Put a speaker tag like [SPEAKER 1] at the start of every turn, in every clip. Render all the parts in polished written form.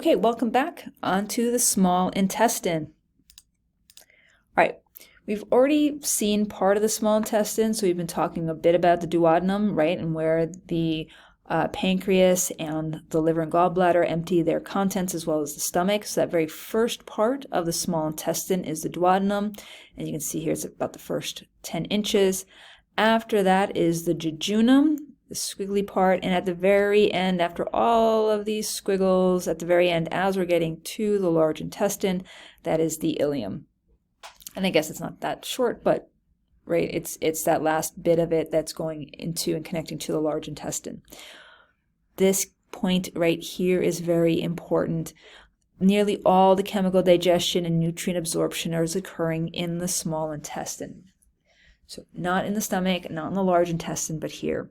[SPEAKER 1] Okay, welcome back onto the small intestine. All right, we've already seen part of the small intestine, so we've been talking a bit about the duodenum, right, and where the pancreas and the liver and gallbladder empty their contents as well as the stomach. So that very first part of the small intestine is the duodenum, and you can see here it's about the first 10 inches. After that is the jejunum, the squiggly part, and at the very end, after all of these squiggles, at the very end, as we're getting to the large intestine, that is the ileum. And I guess it's not that short, but right, it's that last bit of it that's going into and connecting to the large intestine. This point right here is very important. Nearly all the chemical digestion and nutrient absorption is occurring in the small intestine. So not in the stomach, not in the large intestine, but here.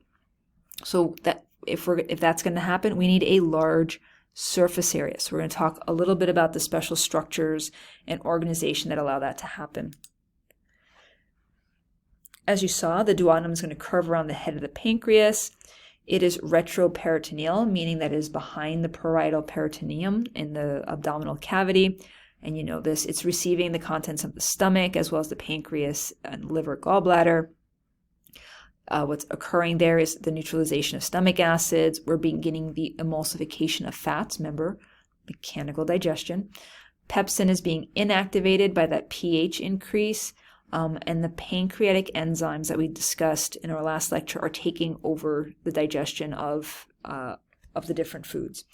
[SPEAKER 1] So that if that's going to happen, we need a large surface area. So we're going to talk a little bit about the special structures and organization that allow that to happen. As you saw, the duodenum is going to curve around the head of the pancreas. It is retroperitoneal, meaning that it is behind the parietal peritoneum in the abdominal cavity. And you know this, it's receiving the contents of the stomach as well as the pancreas and liver, gallbladder. What's occurring there is the neutralization of stomach acids. We're beginning the emulsification of fats, remember, mechanical digestion. Pepsin is being inactivated by that pH increase, and the pancreatic enzymes that we discussed in our last lecture are taking over the digestion of the different foods.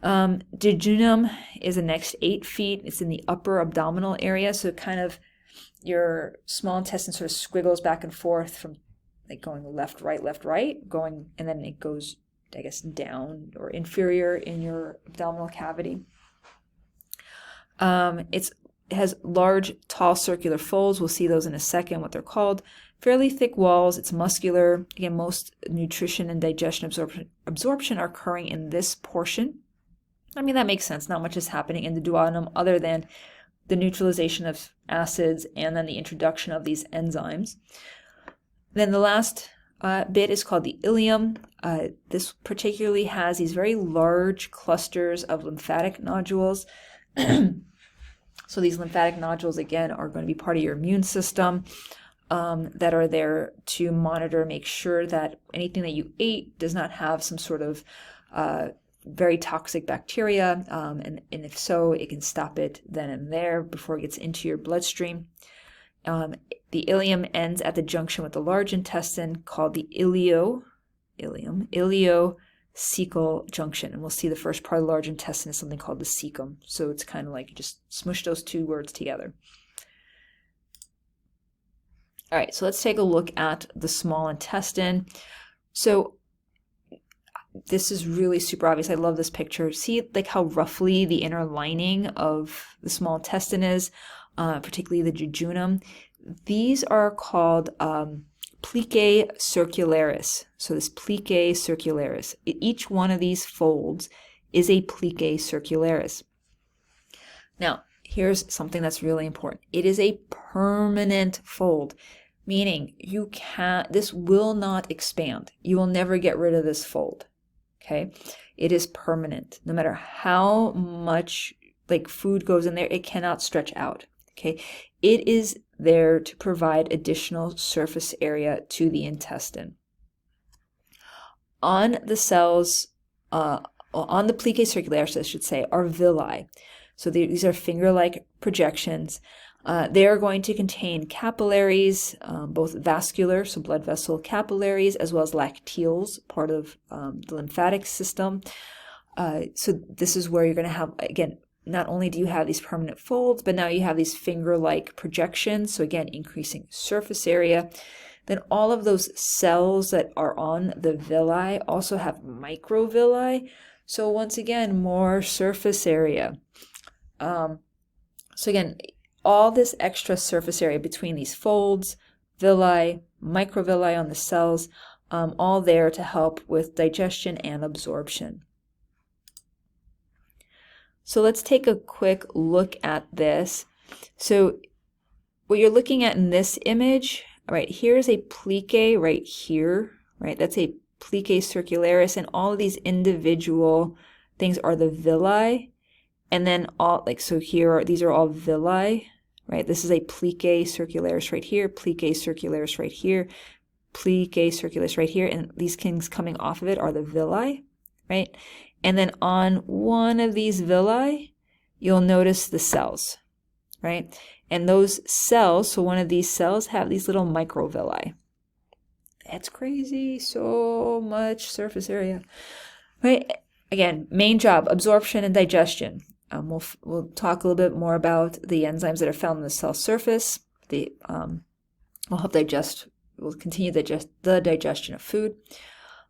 [SPEAKER 1] Jejunum is the next 8 feet. It's in the upper abdominal area, so kind of your small intestine sort of squiggles back and forth from like going left, right, going, and then it goes, I guess, down or inferior in your abdominal cavity. It has large, tall circular folds. We'll see those in a second, what they're called. Fairly thick walls. It's muscular. Again, most nutrition and digestion absorption are occurring in this portion. I mean, that makes sense. Not much is happening in the duodenum other than the neutralization of acids and then the introduction of these enzymes. Then the last bit is called the ileum. This particularly has these very large clusters of lymphatic nodules. So these lymphatic nodules, again, are going to be part of your immune system that are there to monitor, make sure that anything that you ate does not have some sort of very toxic bacteria, and if so, it can stop it then and there before it gets into your bloodstream. The ileum ends at the junction with the large intestine called the ileocecal junction. And we'll see the first part of the large intestine is something called the cecum. So it's kind of like you just smush those two words together. All right, so let's take a look at the small intestine. So this is really super obvious. I love this picture. See like how roughly the inner lining of the small intestine is, particularly the jejunum. These are called plicae circularis. So this plicae circularis, each one of these folds is a plicae circularis. Now, here's something that's really important. It is a permanent fold, meaning this will not expand. You will never get rid of this fold. Okay? It is permanent. No matter how much like food goes in there, it cannot stretch out. Okay? It is there to provide additional surface area to the intestine. On the cells, on the plicae circularis, I should say, are villi. So these are finger-like projections. They are going to contain capillaries, both vascular, so blood vessel capillaries, as well as lacteals, part of the lymphatic system. So this is where you're going to have, again, not only do you have these permanent folds, but now you have these finger-like projections. So again, increasing surface area. Then all of those cells that are on the villi also have microvilli. So once again, more surface area. So again, all this extra surface area between these folds, villi, microvilli on the cells, all there to help with digestion and absorption. So let's take a quick look at this. So what you're looking at in this image, right, here's a plicae right here, right? That's a plicae circularis, and all of these individual things are the villi, and then all, like, so here, these are all villi, right? This is a plique circularis right here, plique circularis right here, plique circularis right here, and these things coming off of it are the villi, right? And then on one of these villi, you'll notice the cells, right? And those cells, so one of these cells have these little microvilli. That's crazy, so much surface area, right? Again, main job, absorption and digestion. We'll talk a little bit more about the enzymes that are found in the cell surface. Will help digest, will continue the digestion of food.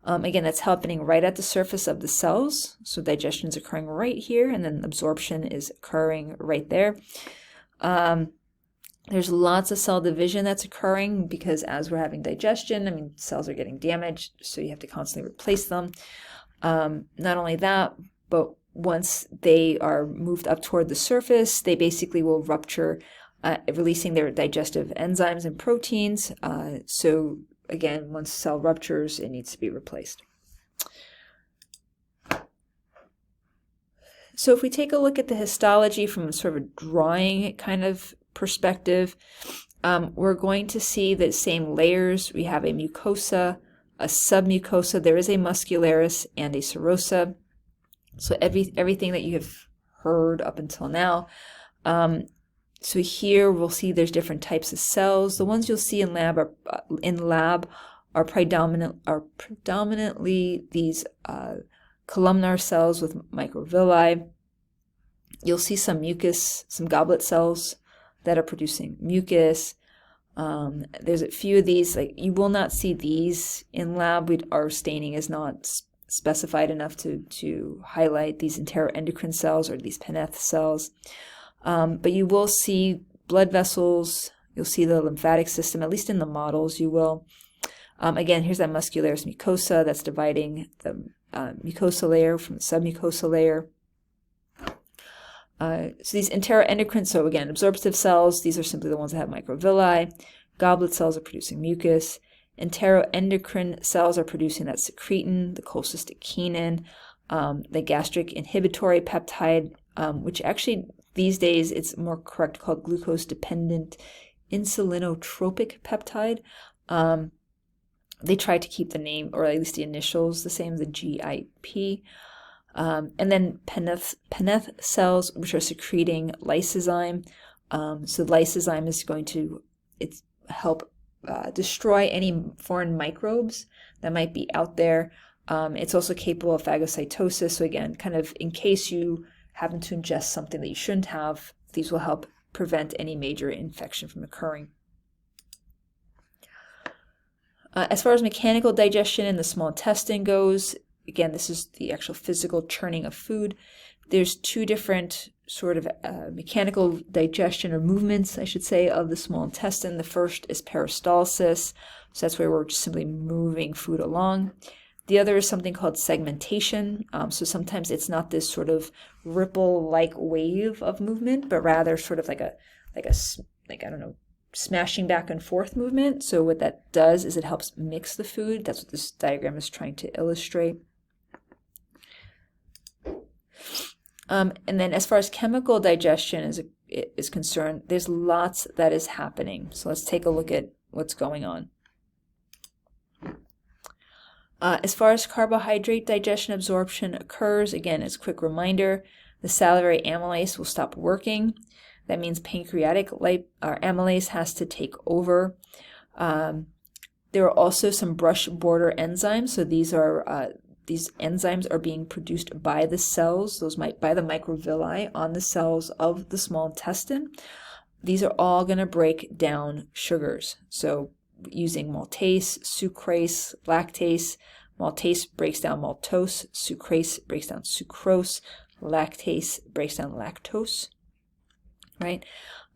[SPEAKER 1] Again, that's happening right at the surface of the cells. So digestion is occurring right here, and then absorption is occurring right there. There's lots of cell division that's occurring because as we're having digestion, I mean, cells are getting damaged, so you have to constantly replace them. Not only that, but once they are moved up toward the surface, they basically will rupture, releasing their digestive enzymes and proteins. So again, once cell ruptures, it needs to be replaced. So if we take a look at the histology from sort of a drawing kind of perspective, we're going to see the same layers. We have a mucosa, a submucosa, there is a muscularis and a serosa. So everything that you have heard up until now. So here we'll see there's different types of cells. The ones you'll see in lab are predominantly these columnar cells with microvilli. You'll see some mucus, some goblet cells that are producing mucus. There's a few of these, like you will not see these in lab. Our staining is not specified enough to highlight these enteroendocrine cells or these Paneth cells. But you will see blood vessels, you'll see the lymphatic system, at least in the models you will. Again, here's that muscularis mucosa that's dividing the mucosa layer from the submucosa layer. So these enteroendocrine, so again, absorptive cells, these are simply the ones that have microvilli. Goblet cells are producing mucus. Enteroendocrine cells are producing that secretin, the cholecystokinin, the gastric inhibitory peptide, which actually these days it's more correct called glucose-dependent insulinotropic peptide. They try to keep the name, or at least the initials, the same, the GIP. And then Paneth cells, which are secreting lysozyme. So lysozyme is going to help destroy any foreign microbes that might be out there. It's also capable of phagocytosis. So again, kind of in case you happen to ingest something that you shouldn't have, these will help prevent any major infection from occurring. As far as mechanical digestion in the small intestine goes, again, this is the actual physical churning of food. There's two different sort of mechanical digestion or movements, I should say, of the small intestine. The first is peristalsis, so that's where we're just simply moving food along. The other is something called segmentation. So sometimes it's not this sort of ripple-like wave of movement, but rather sort of like I don't know, smashing back and forth movement. So what that does is it helps mix the food. That's what this diagram is trying to illustrate. And then as far as chemical digestion is concerned, there's lots that is happening. So let's take a look at what's going on. As far as carbohydrate digestion absorption occurs, again, as a quick reminder, the salivary amylase will stop working. That means pancreatic amylase has to take over. There are also some brush border enzymes. So these enzymes are being produced by the cells, by the microvilli on the cells of the small intestine. These are all going to break down sugars. So using maltase, sucrase, lactase. Maltase breaks down maltose, sucrase breaks down sucrose, lactase breaks down lactose, right?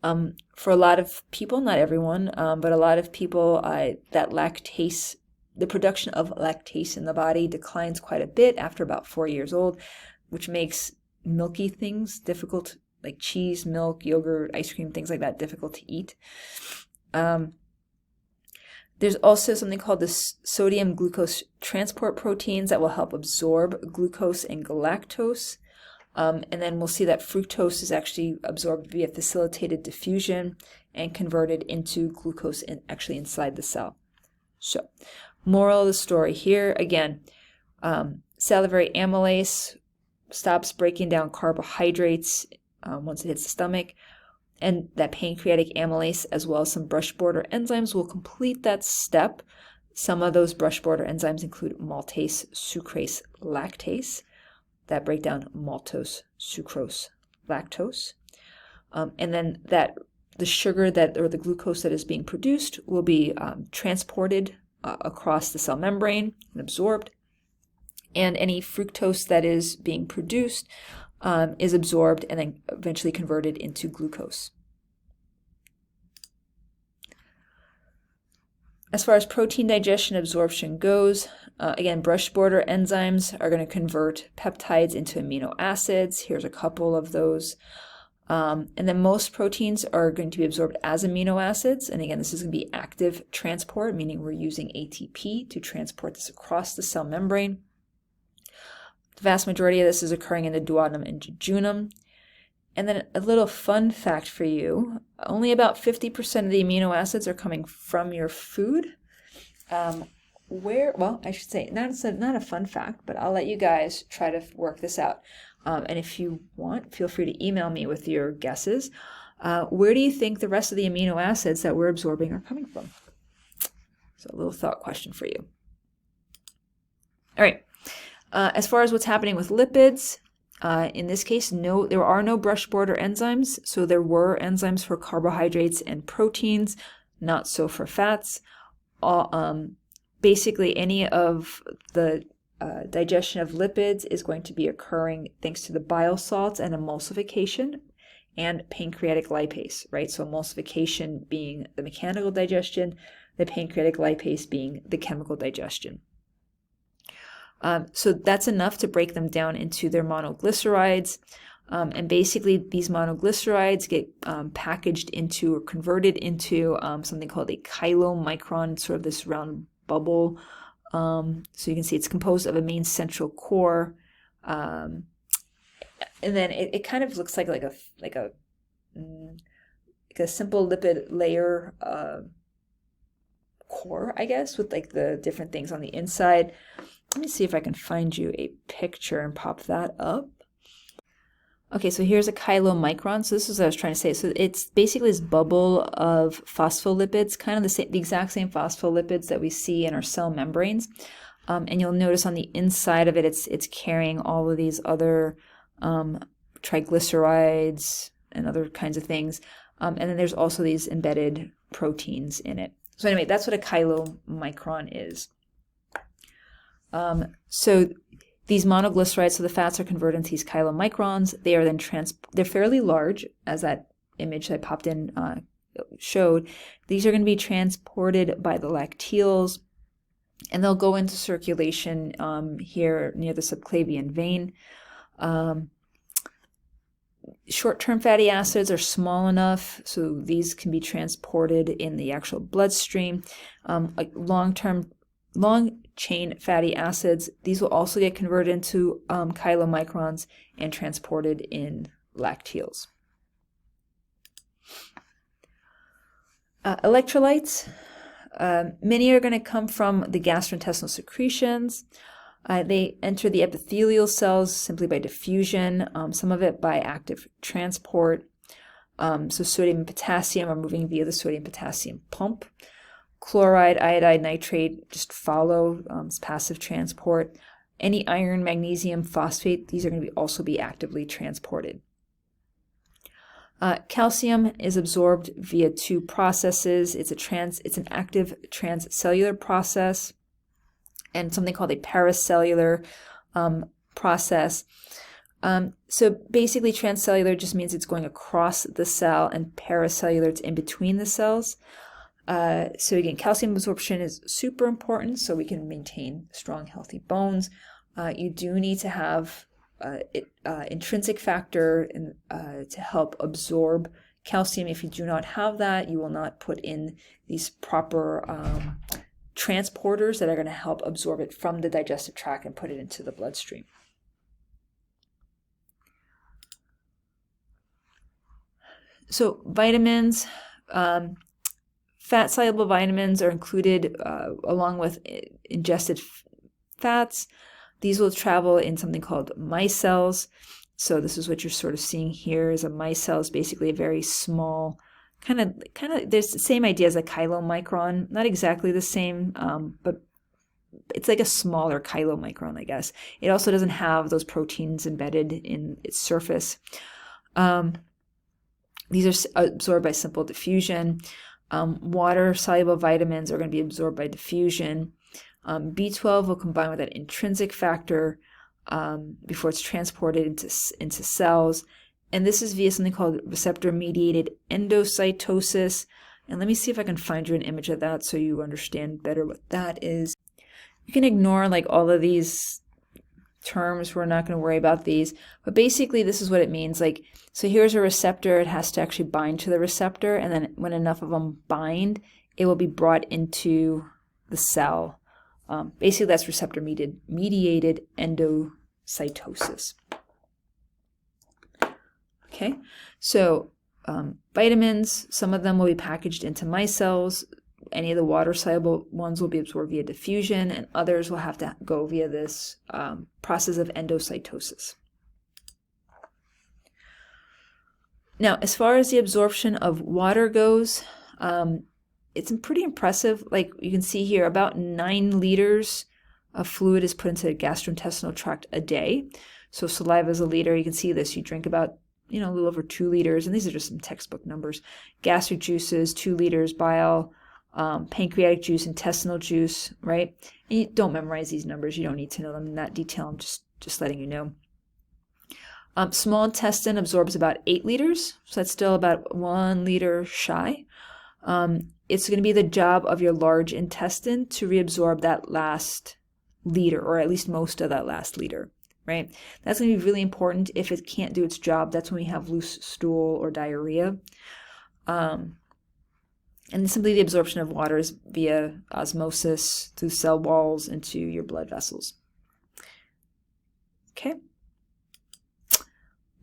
[SPEAKER 1] For a lot of people, not everyone, but a lot of people, that lactase, the production of lactase in the body declines quite a bit after about 4 years old, which makes milky things difficult, like cheese, milk, yogurt, ice cream, things like that, difficult to eat. There's also something called the sodium glucose transport proteins that will help absorb glucose and galactose. And then we'll see that fructose is actually absorbed via facilitated diffusion and converted into glucose actually inside the cell. So, moral of the story here, again, salivary amylase stops breaking down carbohydrates once it hits the stomach, and that pancreatic amylase as well as some brush border enzymes will complete that step. Some of those brush border enzymes include maltase, sucrase, lactase that break down maltose, sucrose, lactose. And then the sugar or the glucose that is being produced will be transported across the cell membrane and absorbed. And any fructose that is being produced is absorbed and then eventually converted into glucose. As far as protein digestion absorption goes, again, brush border enzymes are going to convert peptides into amino acids. Here's a couple of those. And then most proteins are going to be absorbed as amino acids. And again, this is going to be active transport, meaning we're using ATP to transport this across the cell membrane. The vast majority of this is occurring in the duodenum and jejunum. And then a little fun fact for you, only about 50% of the amino acids are coming from your food. Well, I should say, not a fun fact, but I'll let you guys try to work this out. And if you want, feel free to email me with your guesses. Where do you think the rest of the amino acids that we're absorbing are coming from? So a little thought question for you. All right. As far as what's happening with lipids, in this case, there are no brush border enzymes. So there were enzymes for carbohydrates and proteins, not so for fats. Basically, any of the digestion of lipids is going to be occurring thanks to the bile salts and emulsification and pancreatic lipase, right? So emulsification being the mechanical digestion, the pancreatic lipase being the chemical digestion. So that's enough to break them down into their monoglycerides. And basically, these monoglycerides get packaged into or converted into something called a chylomicron, sort of this round bubble. So you can see it's composed of a main central core. And then it kind of looks like a simple lipid layer core, I guess, with like the different things on the inside. Let me see if I can find you a picture and pop that up. Okay, so here's a chylomicron. So this is what I was trying to say. So it's basically this bubble of phospholipids, kind of the exact same phospholipids that we see in our cell membranes. And you'll notice on the inside of it, it's carrying all of these other triglycerides and other kinds of things. And then there's also these embedded proteins in it. So anyway, that's what a chylomicron is. So these monoglycerides, so the fats are converted into these chylomicrons. They are then they're fairly large, as that image that popped in showed. These are going to be transported by the lacteals, and they'll go into circulation here near the subclavian vein. Short-term fatty acids are small enough, so these can be transported in the actual bloodstream. Like long-chain fatty acids, these will also get converted into chylomicrons and transported in lacteals. Electrolytes, many are going to come from the gastrointestinal secretions. They enter the epithelial cells simply by diffusion, some of it by active transport. So sodium and potassium are moving via the sodium-potassium pump. Chloride, iodide, nitrate just follow passive transport. Any iron, magnesium, phosphate, these are going to also be actively transported. Calcium is absorbed via two processes. It's an active transcellular process and something called a paracellular process. So basically, transcellular just means it's going across the cell, and paracellular, it's in between the cells. So again, calcium absorption is super important so we can maintain strong, healthy bones. You do need to have intrinsic factor to help absorb calcium. If you do not have that, you will not put in these proper transporters that are going to help absorb it from the digestive tract and put it into the bloodstream. So vitamins, fat-soluble vitamins are included along with ingested fats. These will travel in something called micelles. So this is what you're sort of seeing here is a micelle is basically a very small, kind of, there's the same idea as a chylomicron, not exactly the same, but it's like a smaller chylomicron, I guess. It also doesn't have those proteins embedded in its surface. These are absorbed by simple diffusion. Water-soluble vitamins are going to be absorbed by diffusion. B12 will combine with that intrinsic factor before it's transported into cells. And this is via something called receptor-mediated endocytosis. And let me see if I can find you an image of that so you understand better what that is. You can ignore like all of these terms. We're not going to worry about these. But basically, this is what it means. Like, so here's a receptor. It has to actually bind to the receptor. And then when enough of them bind, it will be brought into the cell. Basically, that's receptor-mediated endocytosis. Okay, so vitamins, some of them will be packaged into micelles. Any of the water-soluble ones will be absorbed via diffusion, and others will have to go via this process of endocytosis. Now, as far as the absorption of water goes, it's pretty impressive. Like you can see here, about 9 liters of fluid is put into the gastrointestinal tract a day. So saliva is a liter. You can see this. You drink about, a little over 2 liters, and these are just some textbook numbers. Gastric juices, 2 liters, bile, pancreatic juice, intestinal juice, right? And you don't memorize these numbers. You don't need to know them in that detail. I'm just letting you know. Small intestine absorbs about 8 liters, so that's still about 1 liter shy. It's going to be the job of your large intestine to reabsorb that last liter, or at least most of that last liter, right? That's going to be really important. If it can't do its job, that's when we have loose stool or diarrhea. And simply the absorption of water is via osmosis through cell walls into your blood vessels. Okay.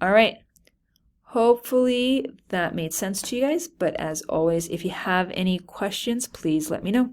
[SPEAKER 1] All right. Hopefully that made sense to you guys. But as always, if you have any questions, please let me know.